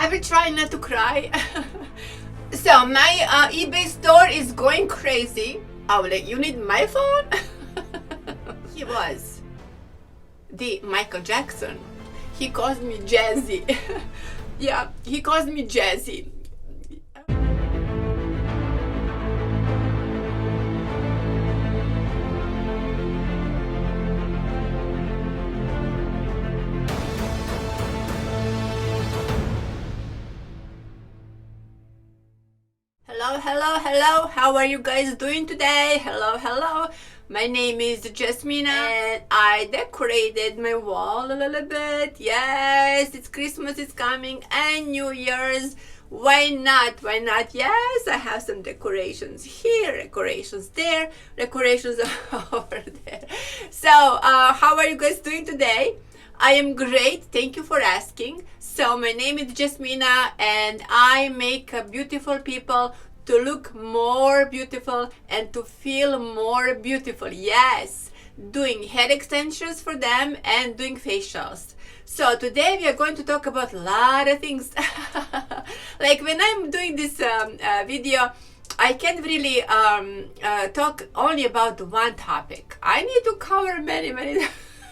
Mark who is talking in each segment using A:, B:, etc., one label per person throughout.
A: I will try not to cry. So my eBay store is going crazy. I was like, you need my phone? He was the Michael Jackson. He calls me Jazzy. Yeah, he calls me Jazzy. Hello, how are you guys doing today? Hello, my name is Jasmina and I decorated my wall a little bit. Yes, it's Christmas is coming and New Year's. Why not? Yes, I have some decorations here, decorations there, decorations over there. So how are you guys doing today? I am great, thank you for asking. So my name is Jasmina and I make beautiful people to look more beautiful and to feel more beautiful. Yes, doing hair extensions for them and doing facials. So today we are going to talk about a lot of things. Like when I'm doing this video, I can't really talk only about one topic. I need to cover many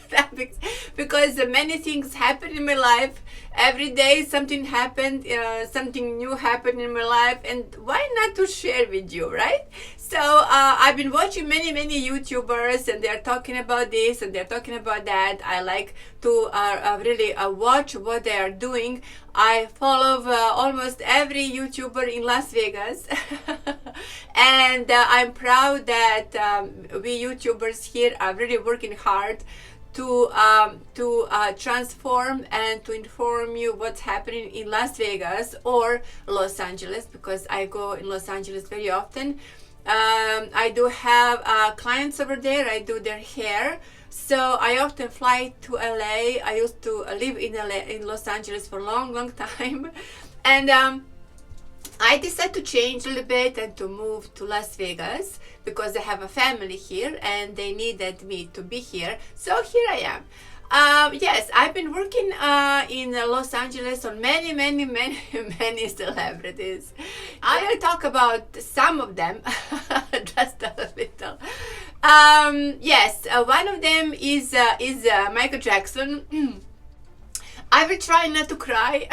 A: topics because many things happen in my life. Every day something happened, something new happened in my life, and why not to share with you, right? So I've been watching many YouTubers and they're talking about this and they're talking about that. I like to really watch what they are doing. I follow almost every YouTuber in Las Vegas and I'm proud that we YouTubers here are really working hard to transform and to inform you what's happening in Las Vegas or Los Angeles, because I go in Los Angeles very often. I do have clients over there. I do their hair, so I often fly to LA. I used to live in LA, in Los Angeles for a long time, and I decided to change a little bit and to move to Las Vegas because I have a family here and they needed me to be here. So here I am. Yes, I've been working in Los Angeles on many celebrities. I will talk about some of them, just a little. Yes, one of them is Michael Jackson. I will try not to cry.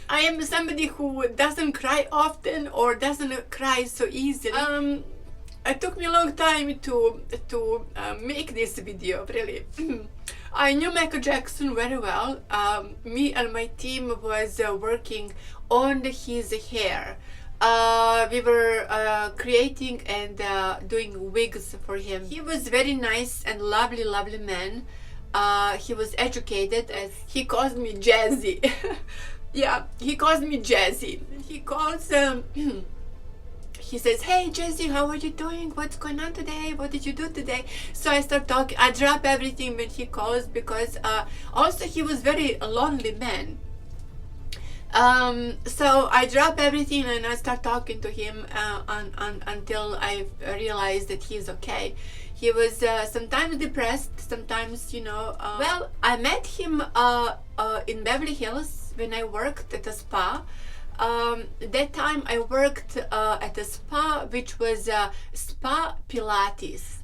A: I am somebody who doesn't cry often or doesn't cry so easily. It took me a long time to make this video, really. I knew Michael Jackson very well. Me and my team was working on his hair. We were creating and doing wigs for him. He was very nice and lovely man. He was educated, as he calls me Jazzy. Yeah, he calls me Jazzy. He calls he says, hey Jazzy, how are you doing? What's going on today? What did you do today? So I start talking. I drop everything when he calls because also he was very lonely man. So I drop everything and I start talking to him until I realized that he's okay. He was sometimes depressed, sometimes, you know. Well, I met him in Beverly Hills when I worked at a spa. That time I worked at a spa which was Spa Pilates.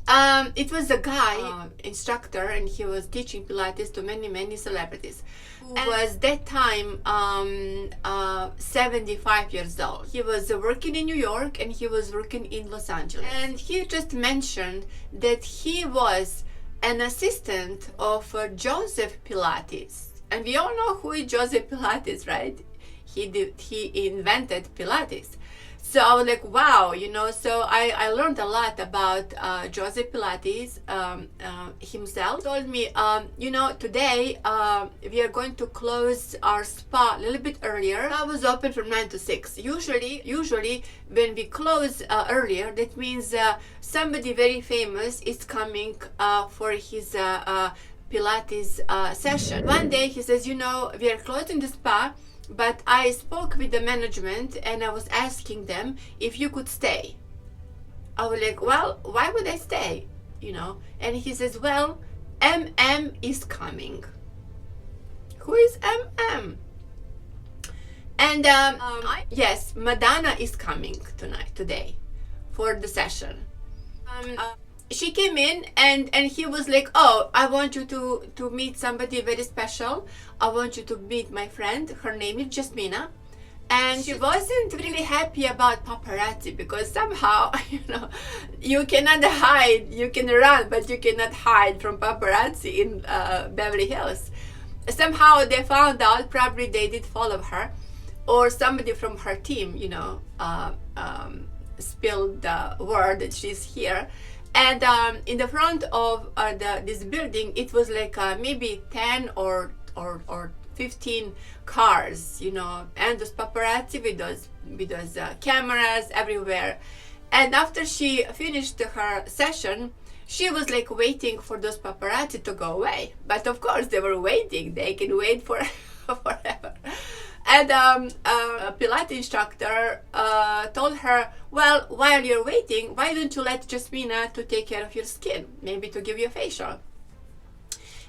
A: It was a guy instructor and he was teaching Pilates to many celebrities. Who was that time 75 years old. He was working in New York and he was working in Los Angeles. And he just mentioned that he was an assistant of Joseph Pilates. And we all know who is Joseph Pilates, right? He invented Pilates. So I was like, wow, you know. So I learned a lot about Joseph Pilates himself. He told me, you know, today we are going to close our spa a little bit earlier. I was open from 9 to 6. Usually when we close earlier, that means somebody very famous is coming for his Pilates session. One day he says, you know, we are closing the spa, but I spoke with the management and I was asking them if you could stay. I was like, well, why would I stay? You know, and he says, well, MM is coming. Who is MM? And yes, Madonna is coming today for the session. She came in and he was like, oh, I want you to meet somebody very special. I want you to meet my friend. Her name is Jasmina. And she wasn't really happy about paparazzi because somehow, you cannot hide. You can run, but you cannot hide from paparazzi in Beverly Hills. Somehow they found out, probably they did follow her, or somebody from her team, spilled the word that she's here. And in the front of this building, it was like maybe 10 or 15 cars, and those paparazzi with those cameras everywhere. And after she finished her session, she was like waiting for those paparazzi to go away. But of course they were waiting. They can wait for forever. And a Pilates instructor told her, well, while you're waiting, why don't you let Jasmina to take care of your skin, maybe to give you a facial.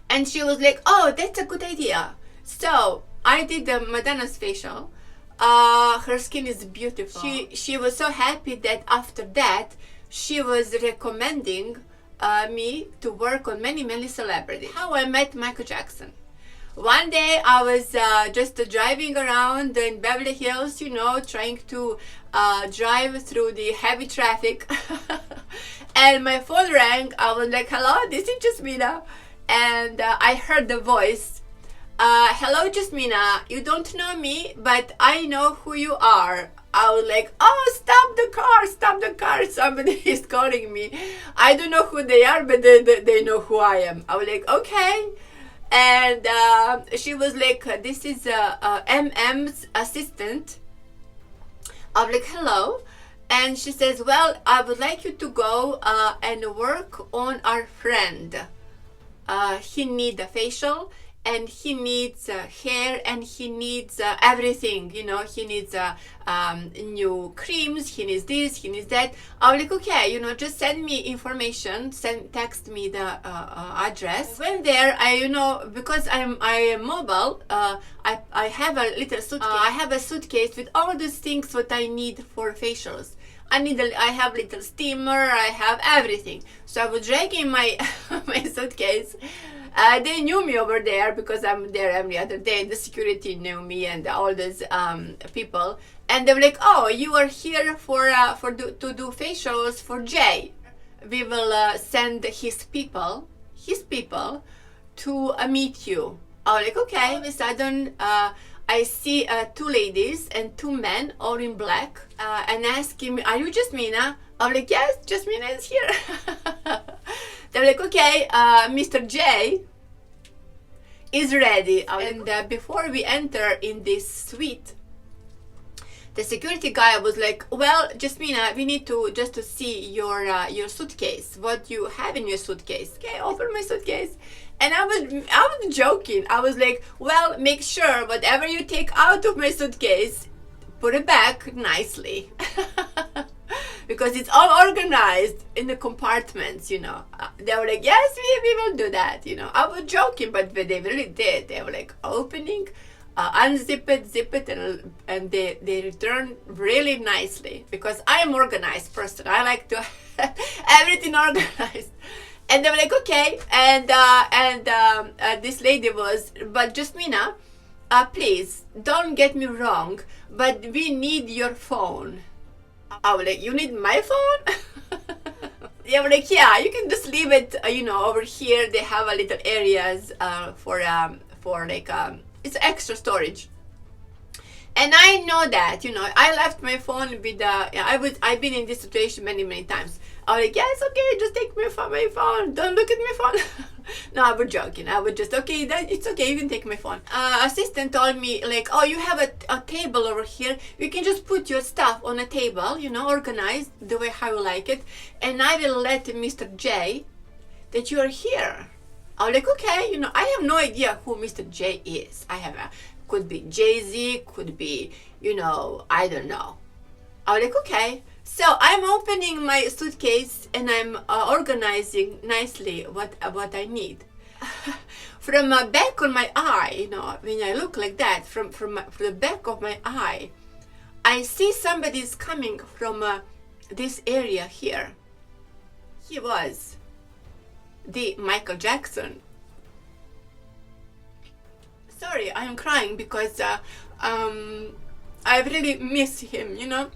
A: And she was like, oh, that's a good idea. So I did the Madonna's facial. Her skin is beautiful. She was so happy that after that she was recommending me to work on many celebrities. How I met Michael Jackson. One day I was just driving around in Beverly Hills, trying to drive through the heavy traffic. And my phone rang. I was like, hello, this is Jasmina. And I heard the voice. Hello, Jasmina. You don't know me, but I know who you are. I was like, oh, stop the car. Somebody is calling me. I don't know who they are, but they know who I am. I was like, okay. And she was like, this is MM's assistant. I was like, hello. And she says, well, I would like you to go and work on our friend. He needs a facial, and he needs hair, and he needs everything. He needs new creams, he needs this, he needs that. I was like, okay, just send me information, text me the address. When there, because I am mobile, I have a little suitcase. I have a suitcase with all these things what I need for facials. I have little steamer, I have everything. So I was dragging my my suitcase. They knew me over there because I'm there every other day. The security knew me and all these people. And they were like, oh, you are here to do facials for Jay. We will send his people to meet you. I was like, okay. All of a sudden, I see two ladies and two men all in black and asking me, are you Jasmina? I'm like, yes, Jasmina is here. They're like, okay, Mr. J is ready. And before we enter in this suite, the security guy was like, well, Jasmina, we need to see your suitcase, what you have in your suitcase. Okay, open my suitcase. And I was joking. I was like, well, make sure whatever you take out of my suitcase, put it back nicely. Because it's all organized in the compartments, They were like, yes, we will do that, I was joking, but they really did. They were like opening, unzip it, zip it, and they returned really nicely. Because I am organized person. I like to have everything organized. And they were like, okay. And this lady was, but Jasmina, please, don't get me wrong, but we need your phone. I was like, you need my phone? They were like, yeah, you can just leave it, over here. They have a little areas for like, it's extra storage. And I know that, I left my phone with, I've been in this situation many times. I was like, yes, okay, just take my phone. Don't look at my phone. No, I was joking. I was just, okay, it's okay, you can take my phone. Assistant told me, like, oh, you have a table over here. You can just put your stuff on a table, organized the way how you like it. And I will let Mr. J that you are here. I was like, okay, I have no idea who Mr. J is. Could be Jay-Z, could be, I don't know. I was like, okay. So I'm opening my suitcase and I'm organizing nicely what I need. from my back on my eye, you know, when I look like that, from the back of my eye, I see somebody's coming from this area here. He was the Michael Jackson. Sorry, I'm crying because I really miss him, you know.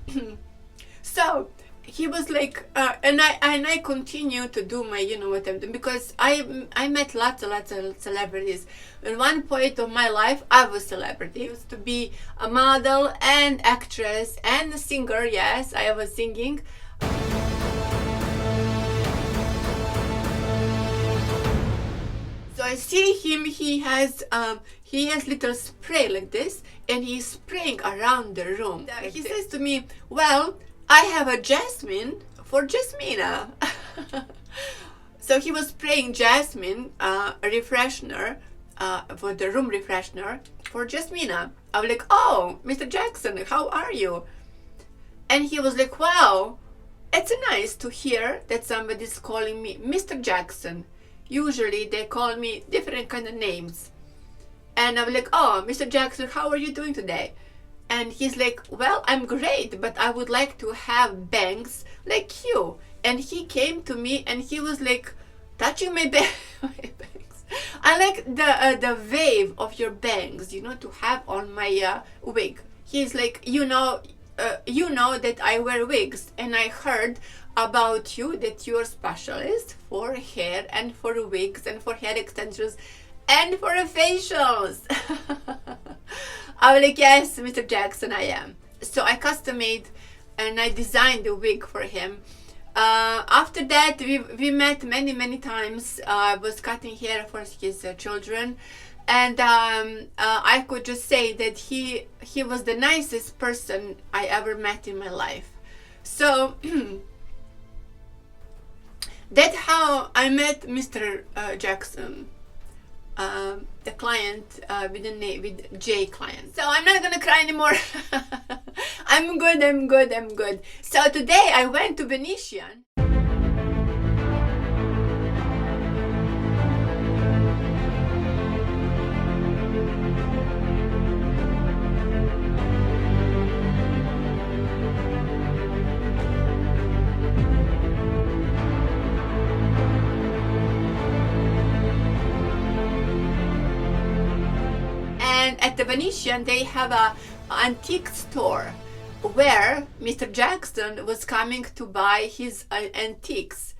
A: So he was like, and I continue to do my, you know what I'm doing, because I met lots of celebrities. At one point of my life, I was a celebrity. I used to be a model and actress and a singer. Yes, I was singing. So I see him. He has little spray like this, and he's spraying around the room. He says to me, "Well, I have a jasmine for Jasmina." So he was spraying jasmine, refreshener, for the room refreshener for Jasmina. I was like, "Oh, Mr. Jackson, how are you?" And he was like, "Wow, it's nice to hear that somebody's calling me Mr. Jackson. Usually they call me different kind of names." And I was like, "Oh, Mr. Jackson, how are you doing today?" And he's like, "Well, I'm great, but I would like to have bangs like you." And he came to me and he was like touching my, my bangs. I like the wave of your bangs, you know, to have on my wig. He's like, you know that I wear wigs, and I heard about you that you're a specialist for hair and for wigs and for hair extensions and for facials. I was like, "Yes, Mr. Jackson, I am." So I custom made and I designed the wig for him. After that, we met many times. I was cutting hair for his children, and I could just say that he was the nicest person I ever met in my life. So that's how I met Mr. Jackson. The client with J client. So I'm not gonna cry anymore. I'm good. So today I went to Venetian. And at the Venetian, they have a antique store where Mr. Jackson was coming to buy his antiques.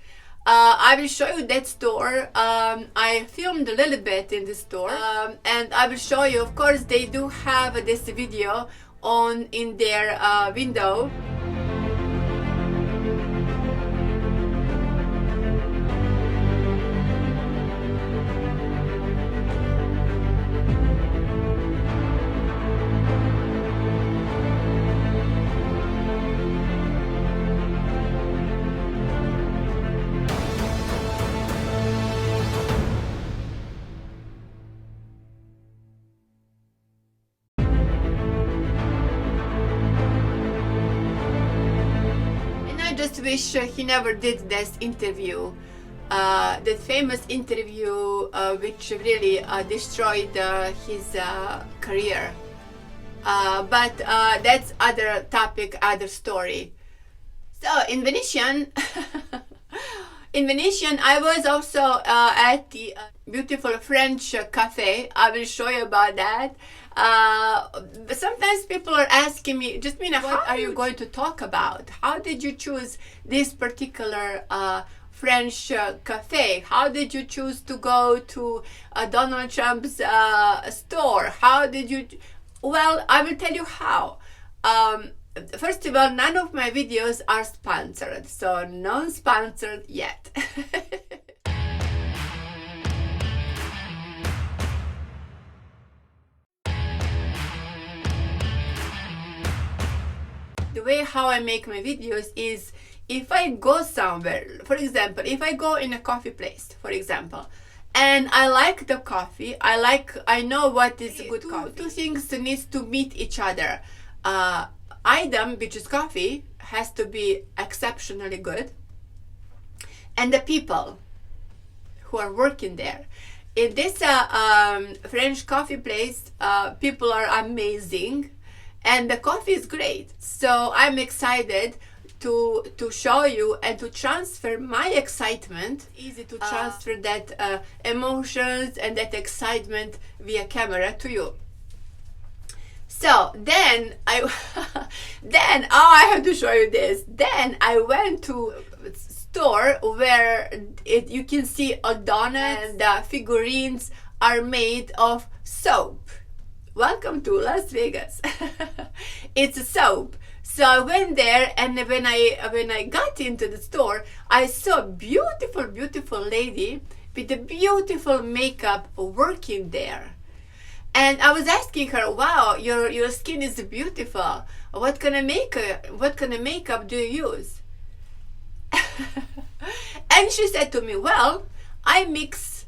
A: I will show you that store. I filmed a little bit in the store, and I will show you. Of course, they do have this video on in their window. Just wish he never did this interview, that famous interview which really destroyed his career. But that's other topic, other story. So in Venetian, I was also at the beautiful French cafe. I will show you about that. Sometimes people are asking me, Jasmina, what are you going to talk about? How did you choose this particular French cafe? How did you choose to go to Donald Trump's store? How did you? Well, I will tell you how. First of all, none of my videos are sponsored, so non-sponsored yet. The way how I make my videos is, if I go somewhere, for example, if I go in a coffee place, for example, and I like the coffee, I know what is good coffee. Two things needs to meet each other. Item, which is coffee, has to be exceptionally good, and the people who are working there. In this French coffee place, people are amazing, and the coffee is great. So I'm excited to show you and to transfer my excitement. Easy to transfer that emotions and that excitement via camera to you. So then then I have to show you this. Then I went to store where you can see Madonna, and the figurines are made of soap. Welcome to Las Vegas. It's a soap. So I went there, and when I got into the store, I saw a beautiful lady with a beautiful makeup working there. And I was asking her, wow, your skin is beautiful. What kind of makeup do you use? And she said to me, well, I mix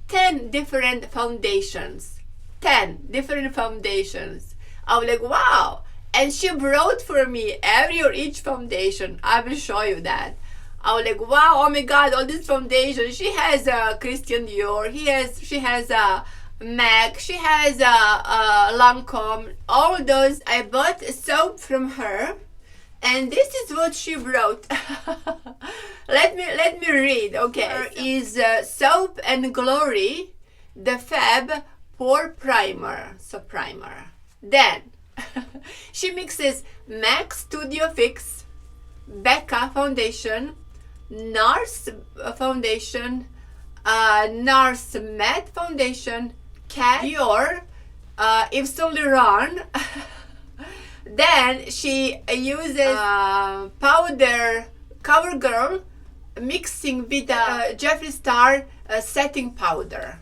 A: 10 different foundations. 10 different foundations. I was like, wow. And she brought for me every or each foundation. I will show you that. I was like, wow, oh my God, all these foundations. She has Christian Dior. She has MAC. She has Lancome. All those. I bought soap from her. And this is what she wrote. let me read. Okay, is Soap and Glory, the Fab Pore Primer. So primer. Then she mixes MAC Studio Fix, Becca Foundation, NARS Foundation, NARS Matte Foundation, Cat Dior, Yves Saint Laurent. Then she uses powder CoverGirl mixing with Jeffree Star setting powder.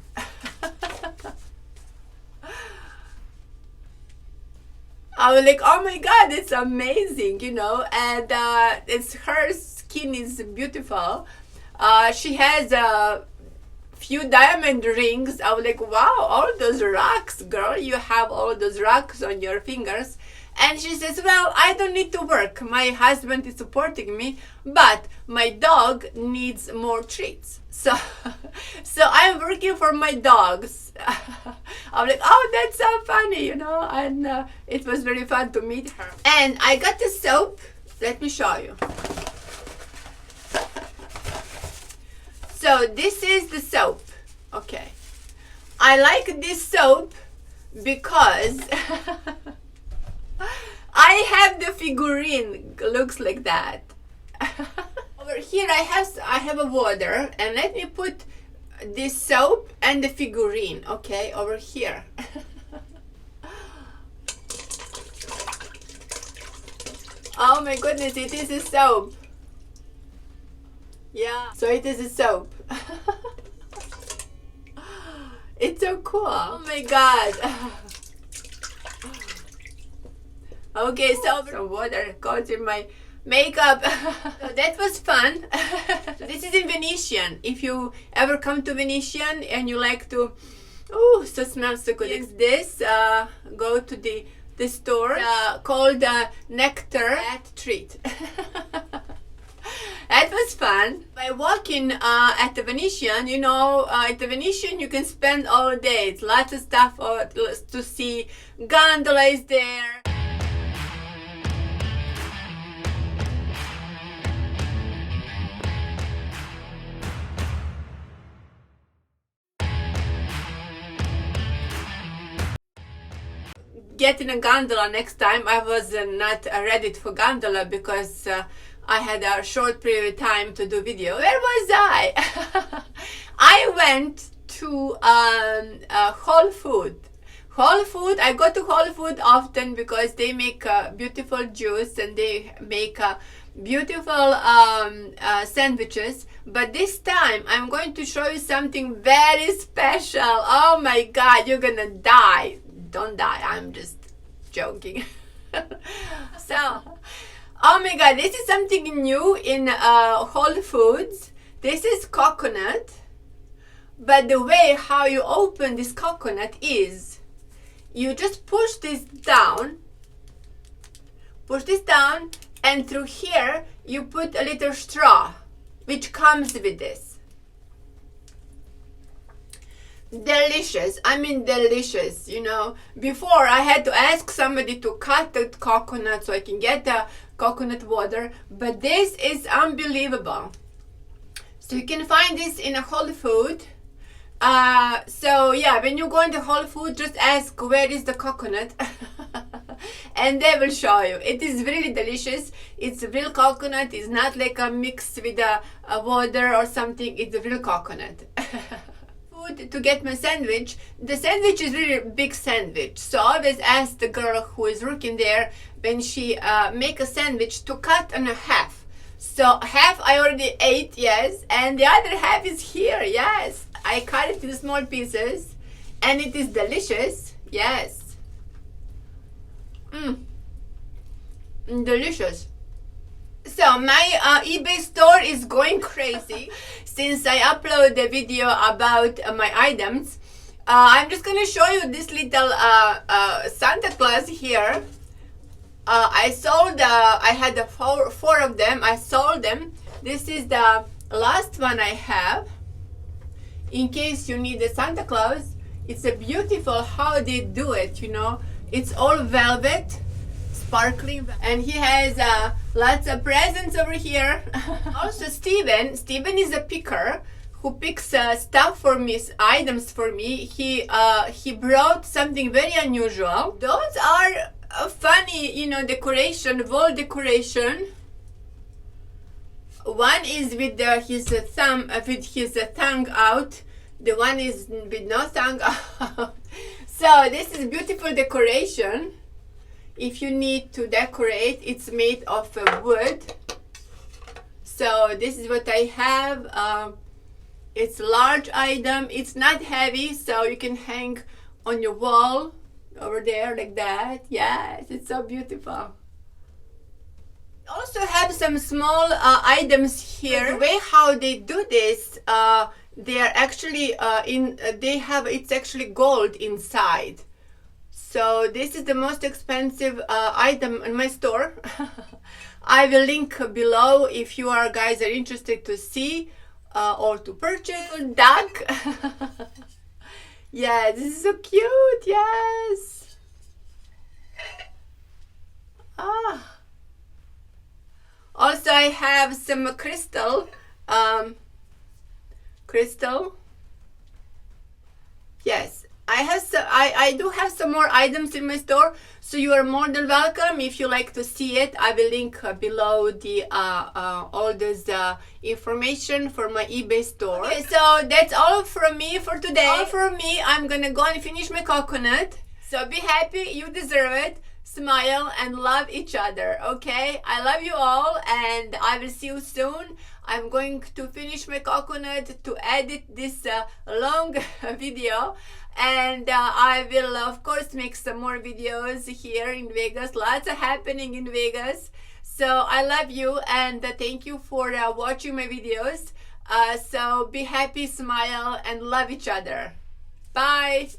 A: I was like, oh my God, it's amazing, you know, and her skin is beautiful. She has a few diamond rings. I was like, wow, all those rocks, girl, you have all those rocks on your fingers. And she says, well, I don't need to work. My husband is supporting me, but my dog needs more treats. So I'm working for my dogs. I'm like, oh, that's so funny, you know, and it was very fun to meet her. And I got the soap. Let me show you. So this is the soap. Okay. I like this soap because I have the figurine, looks like that. Over here I have a water, and let me put this soap and the figurine, okay, over here. Oh my goodness, it is a soap. Yeah, so it is a soap. It's so cool. Oh my God. Okay, so some water goes in my makeup. So that was fun. This is in Venetian. If you ever come to Venetian and you like to, oh, so it smells so good. It's this. Go to the store called Nectar at Treat. That was fun. By walking at the Venetian, you know, at the Venetian you can spend all day. It's lots of stuff to see. Gondola is there. Getting a gondola next time. I was not ready for gondola because I had a short period of time to do video. Where was I? I went to Whole Food. Whole Food, I go to Whole Food often because they make beautiful juice and they make beautiful sandwiches. But this time I'm going to show you something very special. Oh my God, you're gonna die. Don't die, I'm just joking. So, oh my God, this is something new in Whole Foods. This is coconut, but the way how you open this coconut is you just push this down, and through here you put a little straw which comes with this. delicious. I mean delicious, you know. Before I had to ask somebody to cut the coconut so I can get the coconut water, but this is unbelievable. So you can find this in a Whole Food. So yeah, when you go into Whole Food, just ask where is the coconut and they will show you. It is really delicious. It's real coconut. It's not like a mix with a water or something. It's real coconut. To get my sandwich. The sandwich is really a big sandwich, so I always ask the girl who is working there when she make a sandwich to cut in a half. So half I already ate, yes, and the other half is here, yes. I cut it in small pieces and it is delicious, yes. Delicious. So my eBay store is going crazy since I upload the video about my items. I'm just gonna show you this little Santa Claus here. I sold, I had four of them. I sold them. This is the last one I have. In case you need a Santa Claus, it's a beautiful how they do it, you know. It's all velvet. Sparkling, and he has lots of presents over here. Also Steven is a picker who picks stuff for me, items for me. He brought something very unusual. Those are funny, you know, decoration, wall decoration. One is with his thumb, with his tongue out. The one is with no tongue out. So this is beautiful decoration. If you need to decorate, it's made of wood. So this is what I have. It's a large item. It's not heavy, so you can hang on your wall over there like that. Yes, it's so beautiful. Also have some small items here. The way how they do this, they are actually it's actually gold inside. So this is the most expensive item in my store. I will link below if you guys are interested to see or to purchase. Duck. Yeah, this is so cute. Yes. Also, I have some crystal. Yes. I do have some more items in my store, so you are more than welcome. If you like to see it, I will link below the all this information for my eBay store. Okay, so that's all from me for today. All from me. I'm gonna go and finish my coconut. So be happy, you deserve it. Smile and love each other, okay? I love you all and I will see you soon. I'm going to finish my coconut to edit this long video, and I will of course make some more videos here in Vegas. Lots of happening in Vegas. So I love you and thank you for watching my videos. So be happy, smile and love each other. Bye.